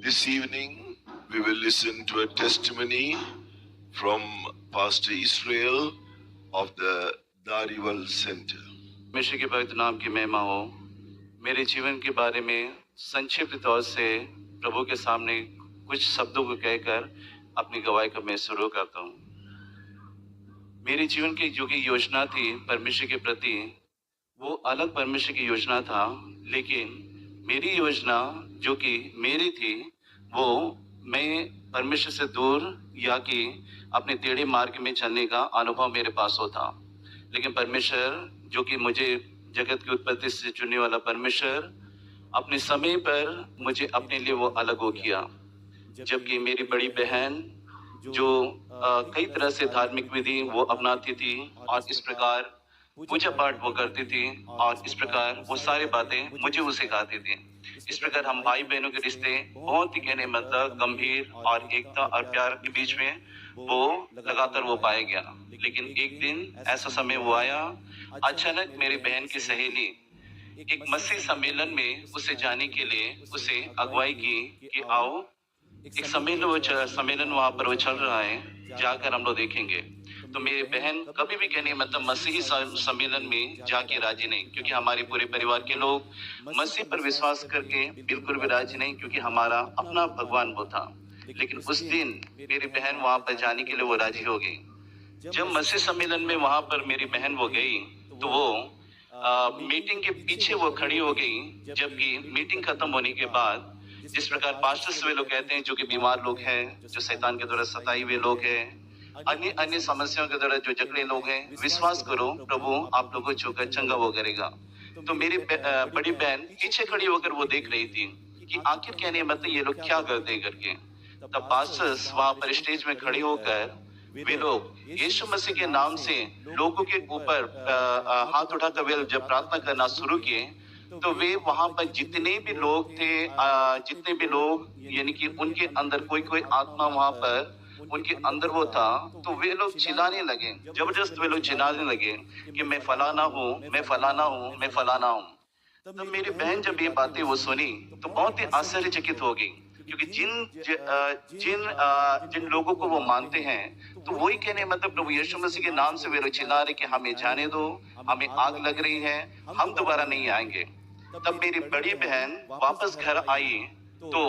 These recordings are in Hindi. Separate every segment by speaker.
Speaker 1: This evening, we will listen to a testimony from Pastor Israel of the Dariwal Center.
Speaker 2: परमेश्वर के पवित्र नाम की महिमा हो। मेरे जीवन के बारे में संक्षिप्त तौर से प्रभु के सामने कुछ शब्दों को कहकर अपनी गवाही का मैं शुरू करता हूँ। मेरे जीवन की जो कि योजना थी परमेश्वर के प्रति, वो अलग परमेश्वर की योजना था, लेकिन मेरी योजना जो कि मेरी थी वो मैं परमेश्वर से दूर या कि अपने टेढ़े मार्ग में चलने का अनुभव मेरे पास होता। लेकिन परमेश्वर जो कि मुझे जगत की उत्पत्ति से चुनने वाला परमेश्वर अपने समय पर मुझे अपने लिए वो अलग हो किया। जबकि मेरी बड़ी बहन जो कई तरह से धार्मिक विधि वो अपनाती थी और इस प्रकार पूजा पाठ वो करती थी और इस प्रकार वो सारी बातें मुझे वो सिखाती थी। इस प्रकार हम भाई बहनों के रिश्ते बहुत ही कहने मतलब गंभीर और एकता और प्यार के बीच में वो लगातार वो पाया गया। लेकिन एक दिन ऐसा समय वो आया, अचानक मेरी बहन की सहेली एक मसीह सम्मेलन में उसे जाने के लिए उसे अगुवाई की कि आओ एक सम्मेलन वहाँ पर वो चल रहा है, जाकर हम लोग देखेंगे। तो मेरी बहन कभी भी कहने मतलब मसीही सम्मेलन में जाके राजी नहीं, क्योंकि हमारे पूरे परिवार के लोग मसीह पर विश्वास करके बिल्कुल भी राजी नहीं, क्योंकि हमारा अपना भगवान वो था। लेकिन उस दिन मेरी बहन वहाँ पर जाने के लिए वो राजी हो गई। जब मसीह सम्मेलन में वहाँ पर मेरी बहन वो गई तो वो मीटिंग के पीछे वो खड़ी हो गई। जबकि मीटिंग खत्म होने के बाद जिस प्रकार पास्टर्स वे लोग कहते हैं जो कि बीमार लोग हैं, जो शैतान के द्वारा सताए हुए लोग हैं, अन्य अन्य समस्याओं के द्वारा जो जकड़े लोग हैं, विश्वास करो प्रभु आप लोगों को छूकर चंगा वो करेगा। तो मेरी बड़ी बहन पीछे खड़ी होकर वो देख रही थी कि आखिर कहने मतलब ये लोग क्या करते हैं करके। तब पास्टर्स वहां पर स्टेज में खड़े होकर वे लोग यीशु मसीह के नाम से लोगों के ऊपर हाथ उठाकर वे जब प्रार्थना करना शुरू किए तो वे वहां पर जितने भी लोग थे, जितने भी लोग यानी कि उनके अंदर कोई कोई आत्मा वहां पर उनके अंदर वो था, तो वे लोग चिल्लाने लगे, जबरदस्त वे लोग चिल्लाने लगे कि मैं फलाना हूँ, मैं फलाना हूँ, मैं फलाना हूँ। तब मेरी बहन जब ये बातें वो सुनी तो बहुत ही आश्चर्यचकित हो गई, क्योंकि जिन लोगों को वो मानते हैं तो वही कहने मतलब प्रभु यीशु मसीह के नाम से वे लोग चिल्ला रहे कि हमें जाने दो, हमें आग लग रही है, हम दोबारा नहीं आएंगे। तब मेरी बड़ी बहन वापस घर आई तो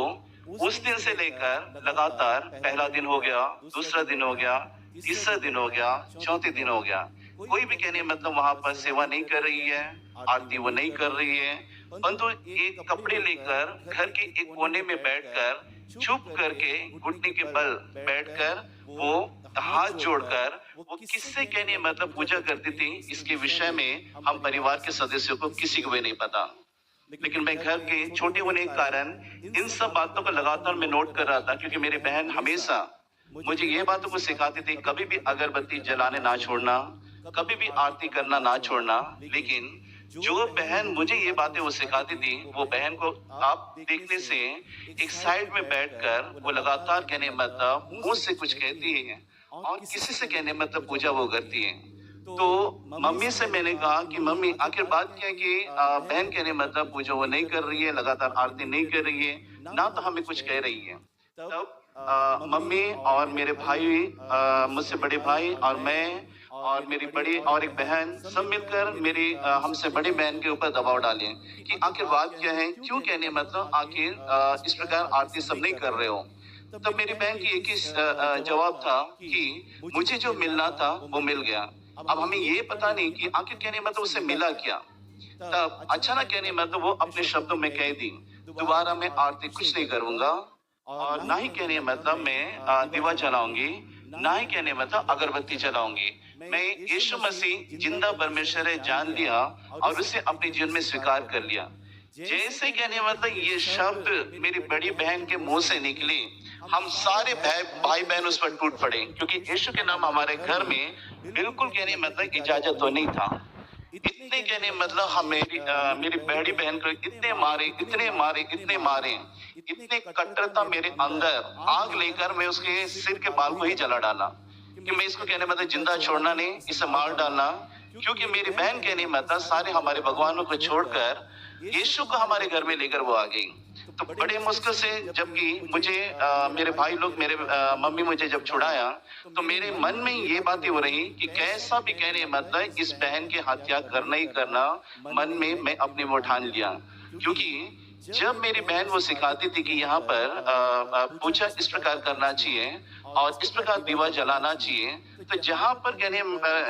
Speaker 2: उस दिन से लेकर लगातार पहला दिन हो गया, दूसरा दिन हो गया, तीसरा दिन हो गया, चौथे दिन हो गया, कोई भी कहने मतलब वहां पर सेवा नहीं कर रही है, आरती वो नहीं कर रही है, परंतु एक कपड़े लेकर घर के एक कोने में बैठकर चुप करके घुटने के बल बैठकर वो हाथ जोड़कर वो किससे कहने मतलब पूजा करती थी, इसके विषय में हम परिवार के सदस्यों को किसी को भी नहीं पता। लेकिन मैं घर के छोटे होने के कारण इन सब बातों को लगातार मैं नोट कर रहा था, क्योंकि मेरी बहन हमेशा मुझे ये बातों को सिखाती थी, कभी भी अगरबत्ती जलाने ना छोड़ना, कभी भी आरती करना ना छोड़ना। लेकिन जो बहन मुझे ये बातें वो सिखाती थी, वो बहन को आप देखने से एक साइड में बैठकर वो लगातार कहने मतलब मुंह से कुछ कहती है और किसी से कहने मतलब पूजा वो करती है। तो मम्मी से मैंने कहा कि मम्मी आखिर बात क्या है कि बहन कहने मतलब पूजा वो नहीं कर रही है, लगातार आरती नहीं कर रही है, ना तो हमें कुछ कह रही है। तब मम्मी और मेरे भाई, मुझसे बड़े भाई और मैं और मेरी बड़ी और एक बहन सब मिलकर मेरी हमसे बड़ी बहन के ऊपर दबाव डाले कि आखिर बात क्या है, क्यों कहने मतलब आखिर इस प्रकार आरती सब नहीं कर रहे हो। तब मेरी बहन की एक ही जवाब था कि मुझे जो मिलना था वो मिल गया, अब हमें ये पता नहीं कि आखिर कहने मतलब उसे मिला क्या। तब अचानक कहने मतलब वो अपने शब्दों में कह दी, दोबारा मैं आरती कुछ नहीं करूंगा और ना ही कहने मतलब मैं दिवा जलाऊंगी, ना ही कहने मतलब अगरबत्ती जलाऊंगी। मैं यीशु मसीह जिंदा परमेश्वर है जान लिया और उसे अपने जीवन में स्वीकार कर लिया। जैसे कहने मतलब ये शब्द मेरी बड़ी बहन के मुंह से निकले, हम सारे भाई बहन उस पर टूट पड़े, क्योंकि यीशु के नाम हमारे घर में बिल्कुल कहने मतलब इजाजत तो नहीं था। इतने कहने मतलब मेरी बड़ी बहन को इतने मारे, इतने मारे, इतने मारे, इतने कट्टरता मेरे अंदर आग लेकर मैं उसके सिर के बाल को ही जला डाला कि मैं इसको कहने मतलब जिंदा छोड़ना नहीं, इसे मार डालना। क्योंकि मेरी बहन कहने मतलब सारे हमारे भगवानों को छोड़कर यीशु को हमारे घर में लेकर वो आ गई। तो बड़े मुश्किल से, जबकि मुझे मेरे भाई लोग, मेरे मम्मी मुझे जब छुड़ाया, तो मेरे मन में ये बातें हो रही कि कैसा भी कहने मतलब इस बहन की हत्या करना ही करना, मन में मैं अपने वो ठान लिया। क्योंकि जब मेरी बहन वो सिखाती थी कि यहाँ पर पूजा इस प्रकार करना चाहिए और इस प्रकार दीवा जलाना चाहिए, तो जहाँ पर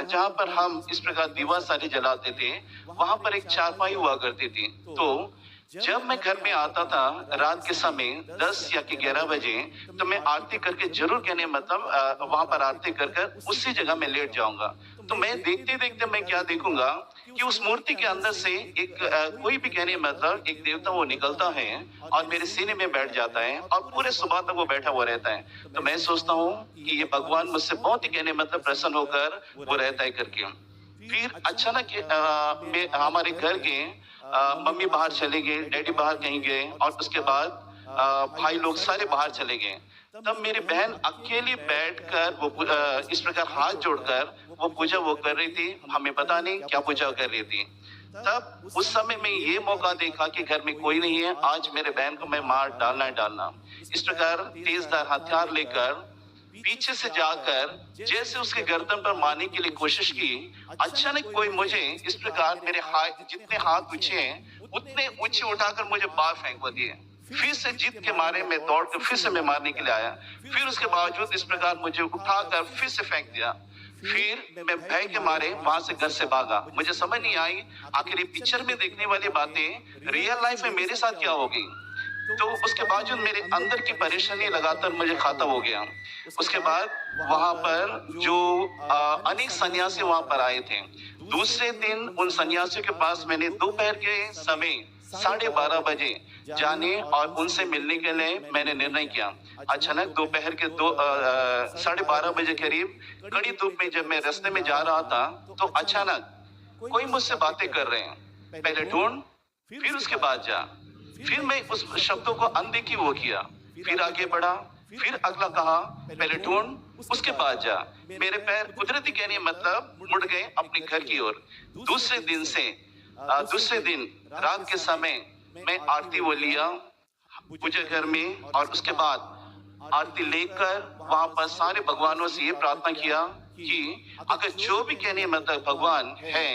Speaker 2: जहाँ पर हम इस प्रकार दीवा सारे जलाते थे, वहां पर एक चारपाई हुआ करती थी। तो जब मैं घर में आता था रात के समय 10 या 11 बजे, तो मैं आरती करके जरूर मतलब वहां पर आरती कर उसी जगह में लेट जाऊंगा। तो मैं देखते देखते मैं क्या देखूंगा कि उस मूर्ति के अंदर से एक कोई भी मतलब एक देवता वो निकलता है और मेरे सीने में बैठ जाता है और पूरे सुबह तक वो बैठा हुआ रहता है। तो मैं सोचता हूँ कि ये भगवान मुझसे बहुत ही मतलब प्रसन्न होकर वो रहता है करके। फिर अचानक हमारे घर के मम्मी बाहर चले गए, डैडी बाहर कहीं गए और उसके बाद भाई लोग सारे बाहर चले गए। तब मेरी बहन अकेली बैठकर वो इस प्रकार हाथ जोड़कर वो पूजा वो कर रही थी। हमें पता नहीं क्या पूजा कर रही थी। तब उस समय में ये मौका देखा कि घर में कोई नहीं है, आज मेरे बहन को मैं मार डालना। इस प्रकार तेजधार हथियार लेकर पीछे से जाकर जैसे उसके गर्दन पर मारने के लिए कोशिश की, अचानक कोई मुझे इस प्रकार मेरे हाथ जितने हाथ ऊंचे हैं उतने ऊंचे उठाकर मुझे बाहर फेंक दिए। फिर से जीत के मारे मैं दौड़ कर फिर से मैं मारने के लिए आया। फिर उसके बावजूद इस प्रकार मुझे उठाकर फिर से फेंक दिया। फिर मैं भय के मारे वहां से घर से भागा। मुझे समझ नहीं आई आखिर ये पिक्चर में देखने वाली बातें रियल लाइफ में मेरे साथ क्या होगी। तो उसके बावजूद मेरे अंदर की परेशानी लगातार मुझे खाता हो गया। उसके बाद वहां पर जो अनेक सन्यासी वहां पर आए थे। दूसरे दिन उन सन्यासियों के पास मैंने दोपहर के समय 12:30 बजे जाने और उनसे मिलने के लिए मैंने निर्णय किया। अचानक दोपहर के 12:30 बजे करीब कड़ी धूप में जब मैं रास्ते में जा रहा था, तो अचानक कोई मुझसे बातें कर रहे हैं। पहले ढूंढ, फिर उसके बाद जा। फिर मैं उस शब्दों को अनदेखी वो किया, फिर आगे बढ़ा, फिर अगला कहा पहले ढूंढ, उसके बाद जा। मेरे पैर कुदरती कहने मतलब मुड़ गए अपने घर की ओर। दूसरे दिन रात के समय मैं आरती वो लिया पूजा घर में, और उसके बाद आरती लेकर वहां पर सारे भगवानों से ये प्रार्थना किया कि अगर जो भी कहने मतलब भगवान है,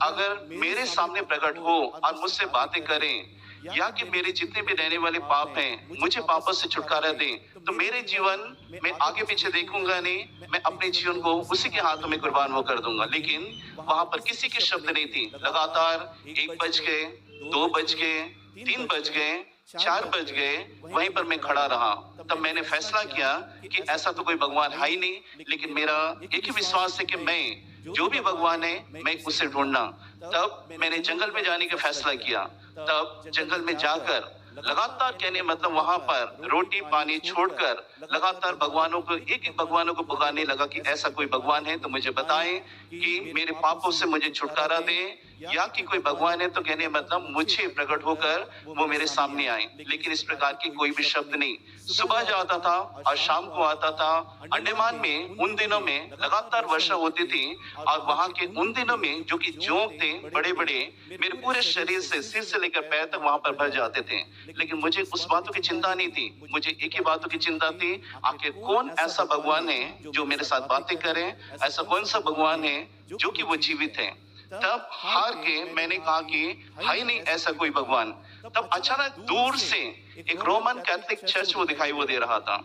Speaker 2: अगर मेरे सामने प्रकट हो और मुझसे बातें करें, या कि मेरे जितने भी रहने वाले पाप हैं मुझे पापों से छुटकारा दे, तो मेरे जीवन में आगे पीछे देखूंगा नहीं, मैं अपने जीवन को उसी के हाथों में कुर्बान वो कर दूंगा। लेकिन वहां पर किसी के शब्द नहीं थी। लगातार 1 बज गए, 2 बज गए, 3 बज गए, 4 बज गए, वहीं पर मैं खड़ा रहा। तब मैंने फैसला किया कि ऐसा तो कोई भगवान है ही नहीं, लेकिन मेरा एक ही विश्वास है कि मैं जो भी भगवान है मैं उसे ढूंढना। तब मैंने जंगल में जाने का फैसला किया। तब जंगल में जाकर लगातार कहने मतलब वहां पर रोटी पानी छोड़कर लगातार भगवानों को एक भगवानों को पुकारने लगा कि ऐसा कोई भगवान है तो मुझे बताएं कि मेरे पापों से मुझे छुटकारा दे, या कि कोई भगवान है तो कहने मतलब मुझे प्रकट होकर वो मेरे सामने आए। लेकिन इस प्रकार की कोई भी शब्द नहीं। सुबह जाता था और शाम को आता था। अंडमान में उन दिनों में लगातार वर्षा होती थी और वहां के उन दिनों में जो कि जोंक थे बड़े बड़े, मेरे पूरे शरीर से सिर से लेकर पैर तक वहां पर भर जाते थे। लेकिन मुझे उस बातों की चिंता नहीं थी। मुझे एक ही बातों की चिंता थी, आखिर कौन ऐसा भगवान है जो मेरे साथ बातें करे, ऐसा कौन सा भगवान है जो कि वो जीवित है। तब हार के मैंने कहा कि है ही नहीं ऐसा कोई भगवान। तब अचानक दूर से एक रोमन कैथोलिक चर्च वो दिखाई वो दे रहा था।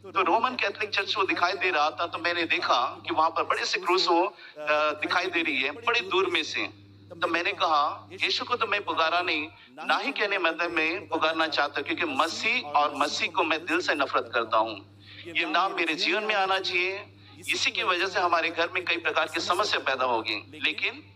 Speaker 2: तो रोमन कैथोलिक चर्च वो दिखाई दे रहा था, तो मैंने देखा कि वहां पर बड़े से क्रूस वो दिखाई दे रही है बड़े दूर में से। तो मैंने कहा यीशु को तो मैं पुकारा नहीं, ना ही कहने मतलब मैं पुकारना चाहता, क्योंकि मसीह और मसीह को मैं दिल से नफरत करता हूँ। ये नाम मेरे जीवन में आना चाहिए। इसी की वजह से हमारे घर में कई प्रकार की समस्या पैदा होगी। लेकिन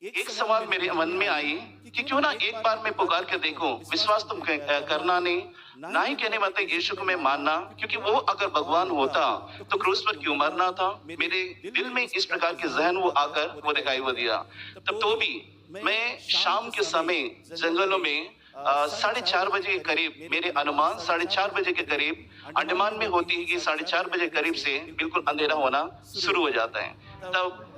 Speaker 2: एक सवाल मेरे मन में आई कि क्यों ना एक बार मैं पुकार के देखूं। विश्वास तुम करना नहीं, ना ही कहने मतलब यीशु को मैं मानना, क्योंकि वो अगर भगवान होता तो क्रूस पर क्यों मरना था। मेरे दिल में इस प्रकार के जहन वो आकर वो दिखाई वो दिया। तब तो भी मैं शाम के समय जंगलों में 4:30 बजे के करीब, मेरे अनुमान 4:30 बजे के करीब, अंडमान में होती है कि 4:30 बजे करीब से बिल्कुल अंधेरा होना शुरू हो जाता है। तब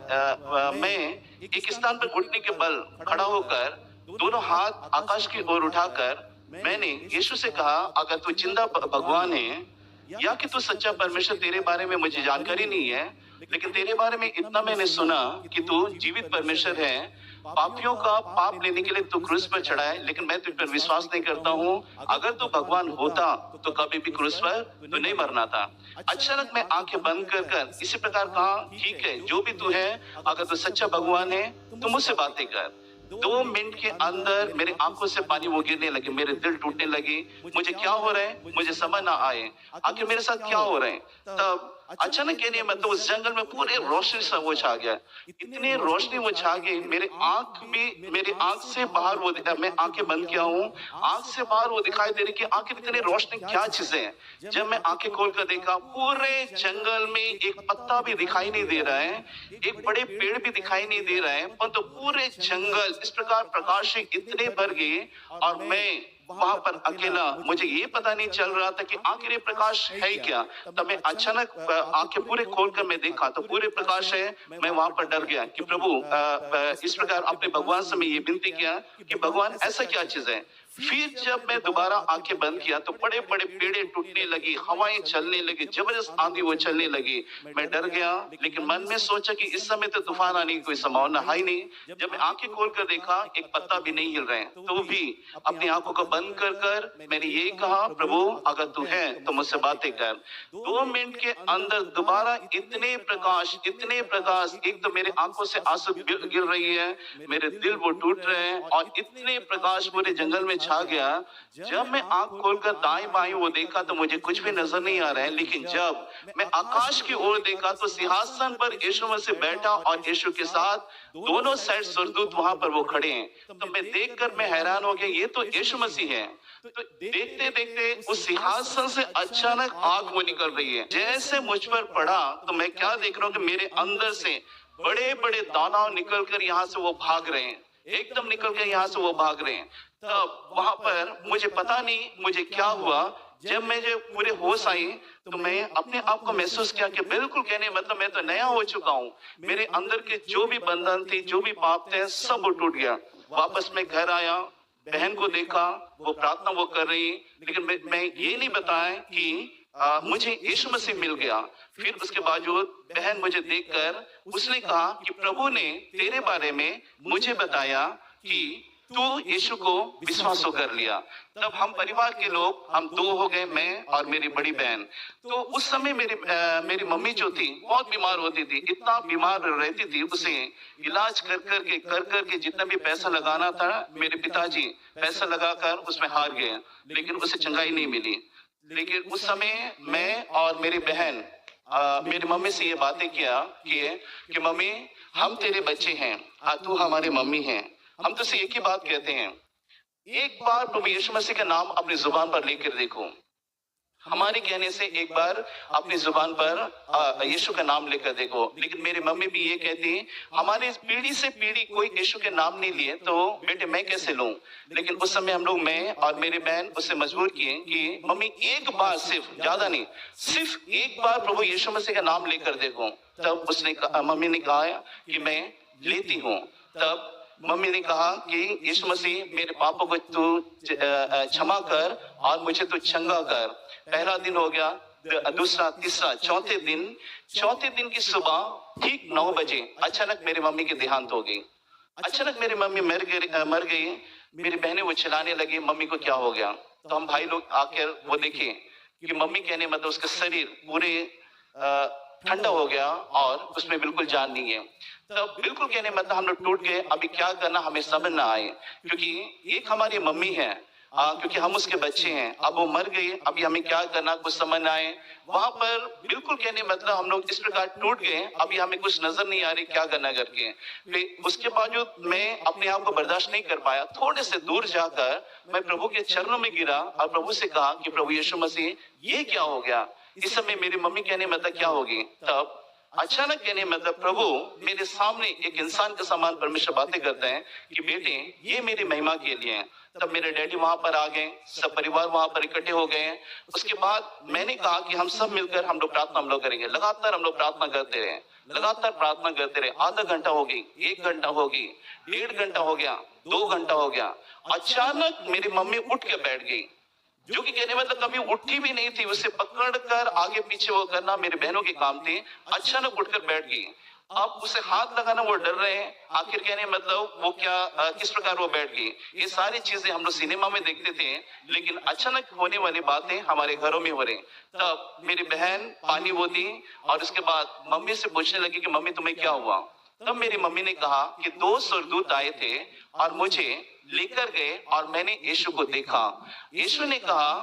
Speaker 2: मैं एक स्थान पर घुटने के बल खड़ा होकर दोनों हाथ आकाश की ओर उठाकर मैंने यीशु से कहा, अगर तू जिंदा भगवान है या कि तू सच्चा परमेश्वर, तेरे बारे में मुझे जानकारी नहीं है, लेकिन तेरे बारे में इतना मैंने सुना कि तू जीवित परमेश्वर है, पापियों का पाप लेने के लिए तू क्रूस पर चढ़ा है, लेकिन मैं तुझ पर विश्वास नहीं करता हूँ। अगर तू भगवान होता तो कभी भी क्रूस पर तू नहीं मरना था। अचानक मैं आंखें बंद कर कर इसी प्रकार कहा, ठीक है, जो भी तू है, अगर तू सच्चा भगवान है तो मुझसे बातें कर। 2 मिनट के अंदर मेरे आंखों से पानी वो गिरने लगे, मेरे दिल टूटने लगे। मुझे क्या हो रहा है मुझे समझ ना आए, आखिर मेरे साथ क्या हो रहा है। तब अचानक कहने मतलब उस जंगल में पूरे रोशनी सा वो छा गया, इतनी रोशनी वो छा गई, मेरे आंख से बाहर वो मैं आंखें बंद किया हूँ, आंख से बाहर वो दिखाई दे रही कि आखिर इतनी रोशनी क्या चीजें हैं। जब मैं आंखें खोल कर देखा, पूरे जंगल में एक पत्ता भी दिखाई नहीं दे रहा है, एक बड़े पेड़ भी दिखाई नहीं दे रहा है, परंतु पूरे जंगल इस प्रकार प्रकाश से इतने भर गए और मैं वहां पर अकेला, मुझे ये पता नहीं चल रहा था कि आखिर ये प्रकाश है क्या। तब मैं अचानक आंखें पूरे खोलकर मैं देखा तो पूरे प्रकाश है। मैं वहां पर डर गया कि प्रभु, इस प्रकार अपने भगवान से मैं ये विनती किया कि भगवान ऐसा क्या चीज है। फिर जब मैं दोबारा आंखें बंद किया तो बड़े बड़े पेड़े टूटने लगी, हवाएं चलने लगी, जबरदस्त आंधी वो चलने लगी। मैं डर गया, लेकिन मन में सोचा कि इस समय तो तूफान आने की कोई संभावना है ही नहीं। जब मैं आंखें खोलकर देखा, एक पत्ता भी नहीं हिल रहे हैं, तो भी अपनी आंखों को बंद कर कर मैंने ये कहा, प्रभु अगर तू है तो मुझसे बातें कर। 2 मिनट के अंदर दोबारा इतने प्रकाश, एक तो मेरे आंखों से आंसू गिर रही है, मेरे दिल वो टूट रहे हैं और इतने प्रकाश पूरे जंगल में छा गया। जब मैं आंख खोलकर दाएं बाएं वो देखा तो मुझे कुछ भी नजर नहीं आ रहा है, लेकिन जब मैं आकाश की ओर देखा तो सिंहासन पर यीशु मसीह बैठा और यीशु के साथ दोनों साइड स्वर्गदूत वहां पर वो खड़े हैं। तो मैं देखकर मैं हैरान हो गया, ये तो यीशु मसीह है। तो देखते देखते उस सिंहासन से अचानक आग वो निकल रही है। जैसे मुझ पर पड़ा तो मैं क्या देख रहा हूँ कि मेरे अंदर से बड़े बड़े दानव निकल कर यहाँ से वो भाग रहे हैं, एकदम निकल कर यहाँ से वो भाग रहे हैं। तब वहां पर मुझे पता नहीं मुझे क्या हुआ, जब मुझे पूरे होश आई तो मैं अपने आप को महसूस किया कि बिल्कुल कहने मतलब मैं तो नया हो चुका हूँ। मेरे अंदर के जो भी बंधन थे, जो भी पाप थे, सब वो टूट गया। वापस मैं घर आया, बहन को देखा, वो प्रार्थना वो कर रही, लेकिन मैं ये नहीं बताया कि मुझे यीशु मसीह मिल गया। फिर उसके बावजूद बहन मुझे देखकर उसने कहा कि प्रभु ने तेरे बारे में मुझे बताया कि तू यीशु को विश्वास कर लिया। तब हम परिवार के लोग, हम 2 हो गए, मैं और मेरी बड़ी बहन। तो उस समय मेरी मम्मी जो थी बहुत बीमार होती थी, इतना बीमार रहती थी, उसे इलाज कर के जितना भी पैसा लगाना था, मेरे पिताजी पैसा लगाकर उसमें हार गए, लेकिन उसे चंगाई नहीं मिली। लेकिन उस समय मैं और मेरी बहन मेरी मम्मी से ये बातें किया कि मम्मी हम तेरे बच्चे हैं, तू हमारी मम्मी है, हम तुझसे एक ही बात कहते हैं, एक बार प्रभु यीशु मसीह का नाम अपनी जुबान पर लेकर देखो। हमारे कहने से एक बार अपनी जुबान पर यीशु का नाम लेकर देखो। लेकिन मेरी मम्मी भी ये कहती, हमारे पीढ़ी से पीढ़ी कोई यीशु के नाम नहीं लिए तो बेटे मैं कैसे लूं। लेकिन उस समय हम लोग, मैं और मेरी बहन, उससे मजबूर किए कि मम्मी एक बार, सिर्फ, ज्यादा नहीं, सिर्फ एक बार प्रभु यीशु मसीह का नाम लेकर देखो। तब मम्मी ने कहा कि मैं लेती हूँ। तब मम्मी ने कहा कि यीशु मसीह मेरे पापों को तू क्षमा कर और मुझे तू चंगा कर। पहला दिन हो गया, दूसरा, तीसरा, चौथे दिन की सुबह ठीक 9 बजे अचानक मेरी मम्मी की देहांत हो गई। अचानक मेरी मम्मी मर गई। मेरी बहनें वो चिल्लाने लगी, मम्मी को क्या हो गया। तो हम भाई लोग आकर वो देखे कि मम्मी कहने मतलब उसका शरीर पूरे ठंडा हो गया और उसमें बिल्कुल जान नहीं है। तब बिल्कुल कहने मतलब हम लोग टूट गए, अभी क्या करना हमें समझ ना आए, क्योंकि एक हमारी मम्मी है, क्योंकि हम उसके बच्चे हैं, अब वो मर गई, अभी हमें क्या करना कुछ समझ ना आए। वहां पर बिल्कुल कहने मतलब हम लोग इस प्रकार टूट गए, अभी हमें कुछ नजर नहीं आ रही क्या करना करके। फिर उसके बावजूद मैं अपने आप को बर्दाश्त नहीं कर पाया, थोड़े से दूर जाकर मैं प्रभु के चरणों में गिरा और प्रभु से कहा कि प्रभु यीशु मसीह ये क्या हो गया। इस समय मेरी मम्मी कहने मतलब क्या होगी। तब अचानक कहने मतलब प्रभु मेरे सामने एक इंसान के समान परमेश्वर बातें करते हैं कि बेटे ये मेरी महिमा के लिए है। तब मेरे डैडी वहां पर आ गए, सब परिवार वहां पर इकट्ठे हो गए। उसके बाद मैंने कहा कि हम सब मिलकर हम लोग प्रार्थना करेंगे। लगातार हम लोग प्रार्थना करते रहे, लगातार प्रार्थना करते रहे। आधा घंटा हो गई, 1 घंटा हो गई, 1.5 घंटा हो गया, 2 घंटा हो गया। अचानक मेरी मम्मी उठ के बैठ गई, जो कि कहने मतलब कभी उठी भी नहीं थी। उसे पकड़ कर आगे पीछे वो करना मेरी बहनों के काम थे। अचानक उठकर बैठ गई। अब उसे हाथ लगाना वो डर रहे हैं, आखिर कहने मतलब वो क्या किस प्रकार वो बैठ गई। ये सारी चीजें हम लोग सिनेमा में देखते थे, लेकिन अचानक होने वाली बातें हमारे घरों में हो रही। तब मेरी बहन पानी वो दी और उसके बाद मम्मी से पूछने लगी कि मम्मी तुम्हें क्या हुआ। तब मेरी मम्मी ने कहा कि 2 स्वर्गदूत आए थे और मुझे लेकर गए और मैंने यीशु को देखा। यीशु ने कहा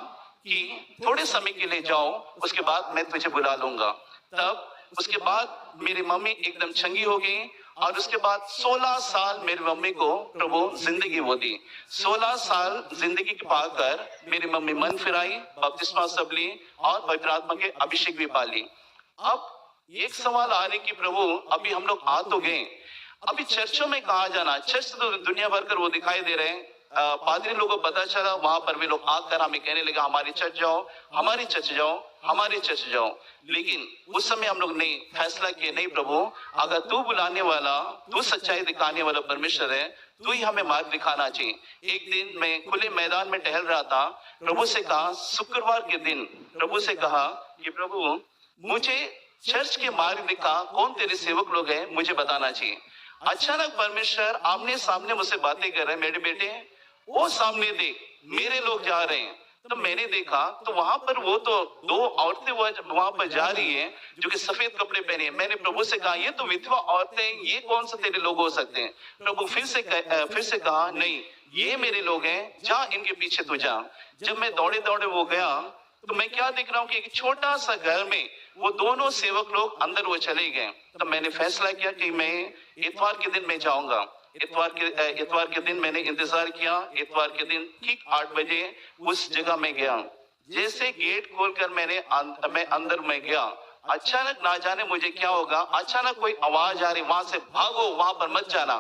Speaker 2: कि थोड़े समय के लिए जाओ, उसके बाद मैं तुझे बुला लूंगा। तब उसके बाद मेरी मम्मी एकदम चंगी हो गई और उसके बाद 16 साल मेरी मम्मी को प्रभु जिंदगी वो दी। 16 साल जिंदगी पाकर मेरी मम्मी मन फिराई, बपतिस्मा सब ली और पवित्र आत्मा के अभिषेक भी पाली। अब एक सवाल आ रही कि प्रभु अभी हम लोग आ तो गए, अभी चर्चों में कहा जाना, चर्च तो दुनिया भर कर वो दिखाई दे रहे हैं। पादरी लोगों को पता चला, वहां पर वे लोग आकर हमें कहने लगे हमारी चर्च जाओ, हमारी चर्च जाओ, हमारी चर्च जाओ। लेकिन उस समय हम लोग ने फैसला किया नहीं प्रभु, अगर तू बुलाने वाला, तू सच्चाई दिखाने वाला परमेश्वर है, तू ही हमें मार्ग दिखाना चाहिए। एक दिन मैं खुले मैदान में टहल रहा था, प्रभु से कहा, शुक्रवार के दिन प्रभु से कहा कि प्रभु मुझे चर्च के मार्ग दिखा, कौन तेरे सेवक लोग हैं मुझे बताना चाहिए। अचानक परमेश्वर आमने सामने मुझसे बातें कर रहे हैं, मेरे बेटे वो सामने देख, मेरे लोग जा रहे हैं। तो मैंने देखा तो वहां पर वो तो 2 औरतें वहां पर जा रही हैं जो कि सफेद कपड़े पहने हैं। मैंने प्रभु से कहा ये तो विधवा औरतें, ये कौन सा तेरे लोग हो सकते हैं। प्रभु फिर से कहा नहीं, ये मेरे लोग हैं, जा इनके पीछे तू जा। जब मैं दौड़े दौड़े वो गया तो मैं क्या देख रहा हूँ कि एक छोटा सा घर में वो दोनों सेवक लोग अंदर वो चले गए। तब मैंने फैसला किया कि मैं इतवार के दिन मैं जाऊंगा। इतवार के दिन मैंने इंतजार किया। इतवार के दिन ठीक 8 बजे उस जगह में गया। जैसे गेट खोलकर मैं अंदर में गया, अचानक ना जाने मुझे क्या होगा, अचानक कोई आवाज आ रही, वहां से भागो, वहां पर मत जाना।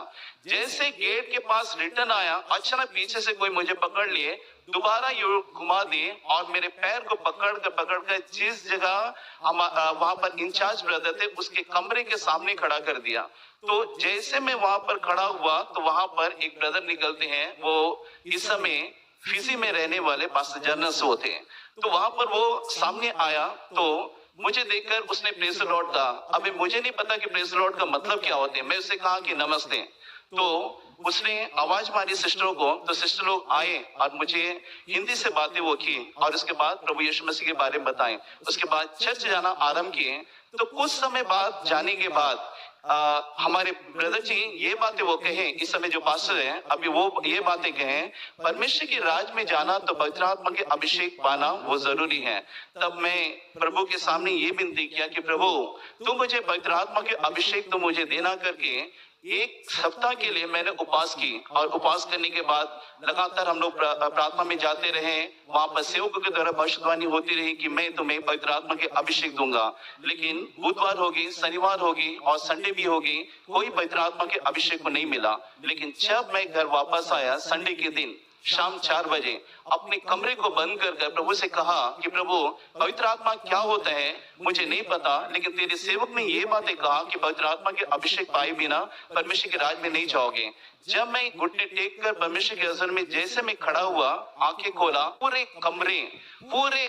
Speaker 2: जैसे गेट के पास रिटर्न आया, अचानक पीछे से कोई मुझे पकड़ लिए, दोबारा यू घुमा दिए और मेरे पैर को पकड़ कर जिस जगह वहां पर इंचार्ज ब्रदर थे उसके कमरे के सामने खड़ा कर दिया। तो जैसे मैं वहां पर खड़ा हुआ तो वहां पर एक ब्रदर निकलते हैं, वो इस समय फिजी में रहने वाले पास्टर जर्नस होते हैं। तो वहां पर वो सामने आया तो मुझे देखकर उसने प्रेज द लॉर्ड कहा। अभी मुझे नहीं पता कि प्रेज द लॉर्ड का मतलब क्या होते हैं। मैं उससे कहा कि नमस्ते। तो उसने आवाज मारी सिस्टरों को, तो सिस्टर लोग आए और मुझे हिंदी से बातें वो की और उसके बाद प्रभु यीशु मसीह के बारे में बताएं। उसके बाद चर्च जाना आरंभ किए। तो कुछ समय बाद जाने के बाद हमारे ब्रदर जी ये बातें वो कहें, इस समय जो पास्टर हैं अभी वो ये बातें कहें, परमेश्वर के राज में जाना तो पवित्र आत्मा के अभिषेक पाना वो जरूरी है। तब मैं प्रभु के सामने ये विनती किया कि प्रभु तू मुझे पवित्र आत्मा के अभिषेक तो मुझे देना करके 1 सप्ताह के लिए मैंने उपवास की और उपवास करने के बाद लगातार हम लोग प्रार्थना में जाते रहे। वहां पर सेवकों के द्वारा भविष्यवाणी होती रही कि मैं तुम्हें पवित्र आत्मा के अभिषेक दूंगा। लेकिन बुधवार होगी, शनिवार होगी और संडे भी होगी, कोई पवित्र आत्मा के अभिषेक को नहीं मिला। लेकिन जब मैं घर वापस आया संडे के दिन शाम 4 बजे अपने कमरे को बंद कर प्रभु से कहा कि प्रभु पवित्र आत्मा क्या होता है मुझे नहीं पता, लेकिन तेरे सेवक ने ये बातें कहा कि पवित्र आत्मा के अभिषेक पाए बिना परमेश्वर के राज में नहीं जाओगे। जब मैं घुटने टेक कर परमेश्वर के अजर में जैसे मैं खड़ा हुआ, आंखें खोला, पूरे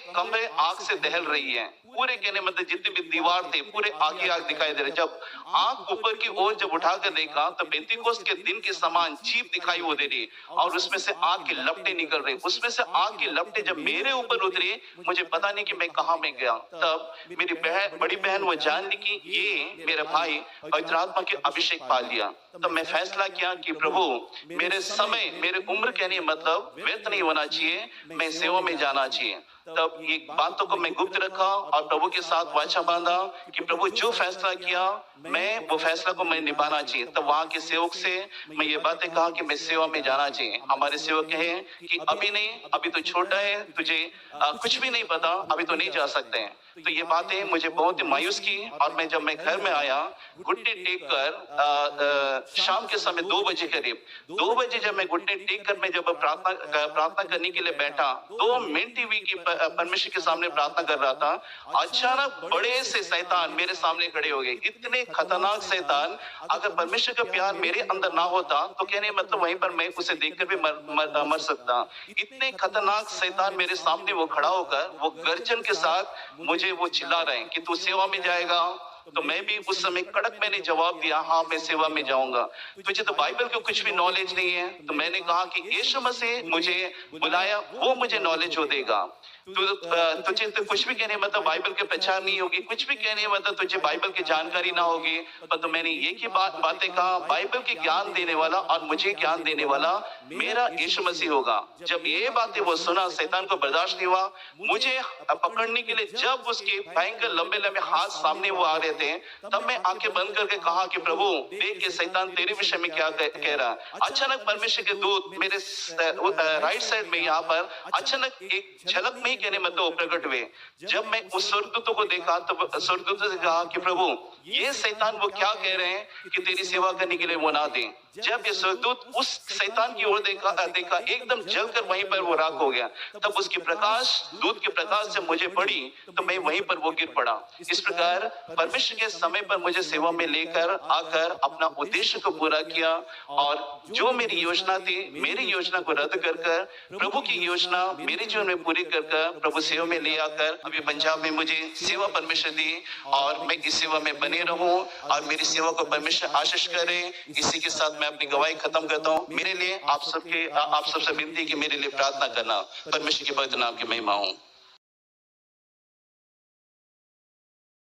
Speaker 2: कमरे आग से दहल रही है। पूरे कहने मतलब जितने भी दीवार थे पूरे आग ही आग दिखाई दे रहे। जब आंख ऊपर की ओर जब उठाकर देखा तो पेंतीकोस्त के दिन के समान चीप दिखाई वो दे रही और उसमें से आग की लपटें निकल रही। उसमें से आग की लपटें जब मेरे ऊपर उतरी, मुझे पता नहीं कि मैं कहां में गया। तब मेरी बड़ी बहन वो जान ली कि ये मेरा भाई पवित्र आत्मा के अभिषेक पा लिया। तब मैं फैसला किया कि प्रभु मेरे उम्र कहने मतलब व्यर्थ नहीं होना चाहिए, मैं सेवा में जाना चाहिए। तब ये बातों को मैं गुप्त रखा और प्रभु के साथ वाचा बांधा कि प्रभु जो फैसला किया मैं वो फैसला को मैं निभाना चाहिए। तब वहां के सेवक से मैं ये बातें कहा कि मैं सेवा में जाना चाहिए। हमारे सेवक कहे कि अभी नहीं, अभी तो छोटा है, तुझे कुछ भी नहीं पता, अभी तो नहीं जा सकते हैं। तो ये बातें मुझे बहुत ही मायूस की और जब मैं घर में आया घुटने टेक कर शाम के समय 2 बजे करीब 2 बजे जब मैं घुटने टेक कर मैं जब प्रार्थना करने के लिए बैठा, 2 मिनट टीवी के परमेश्वर के सामने प्रार्थना कर रहा था, अचानक बड़े से शैतान मेरे सामने खड़े हो गए। इतने खतरनाक शैतान, अगर परमेश्वर का प्यार मेरे अंदर ना होता तो कहने मतलब वहीं पर मैं उसे देखकर भी मर सकता। इतने खतरनाक शैतान मेरे सामने वो खड़ा होकर वो गर्जन के साथ मुझे वो चिल्ला रहे हैं कि तू सेवा में जाएगा। तो मैं भी उस समय कड़क मैंने जवाब दिया, हाँ मैं सेवा में जाऊंगा। तुझे तो बाइबल का कुछ भी नॉलेज नहीं है। तो मैंने कहा कि यीशु मसीह मुझे बुलाया, वो मुझे नॉलेज हो देगा। तुझे तो कुछ भी कहने मतलब बाइबल के प्रचार नहीं होगी, कुछ भी कहने मतलब तुझे बाइबल की जानकारी ना होगी। पर तो मैंने एक ही बातें कहा, बाइबल के ज्ञान देने वाला और मुझे ज्ञान देने वाला मेरा यीशु मसीह होगा। जब ये बातें वो सुना, शैतान को बर्दाश्त नहीं हुआ। मुझे पकड़ने के लिए जब उसके भयंकर लंबे लंबे हाथ सामने वो आ रहे थे, तब मैं आंखें बंद करके कहा कि प्रभु देख के शैतान तेरे विषय में क्या कह रहा है। अचानक परमेश्वर के दूत मेरे राइट साइड में यहाँ पर अचानक एक झलक में कहने मतलब प्रकट हुए। जब मैं उस स्वर्गदूतों को देखा तो स्वर्गदूतों से कहा कि प्रभु ये शैतान वो क्या कह रहे हैं कि तेरी सेवा करने के लिए वो ना दें। जब ये स्वर्गदूत उस शैतान की ओर देखा एकदम जलकर वहीं पर वो राख हो गया। तब उसकी प्रकाश, दूत के प्रकाश से मुझे पड़ी तो मैं वहीं पर वो गिर पड़ा। इस प्रकार परमेश्वर के समय पर मुझे सेवा में लेकर आकर अपना उद्देश्य को पूरा किया और जो मेरी योजना थी, मेरी योजना को रद्द कर प्रभु की योजना मेरे जीवन में पूरी कर प्रभु सेवा में ले आकर अभी पंजाब में मुझे सेवा परमेश्वर दी और मैं इस सेवा में बने रहूं और मेरी सेवा को परमेश्वर आशीष करे। इसी के साथ मैं अपनी गवाही खत्म करता हूं। मेरे लिए आप सबसे विनती कि मेरे लिए प्रार्थना करना। परमेश्वर के पवित्र नाम की महिमा हो।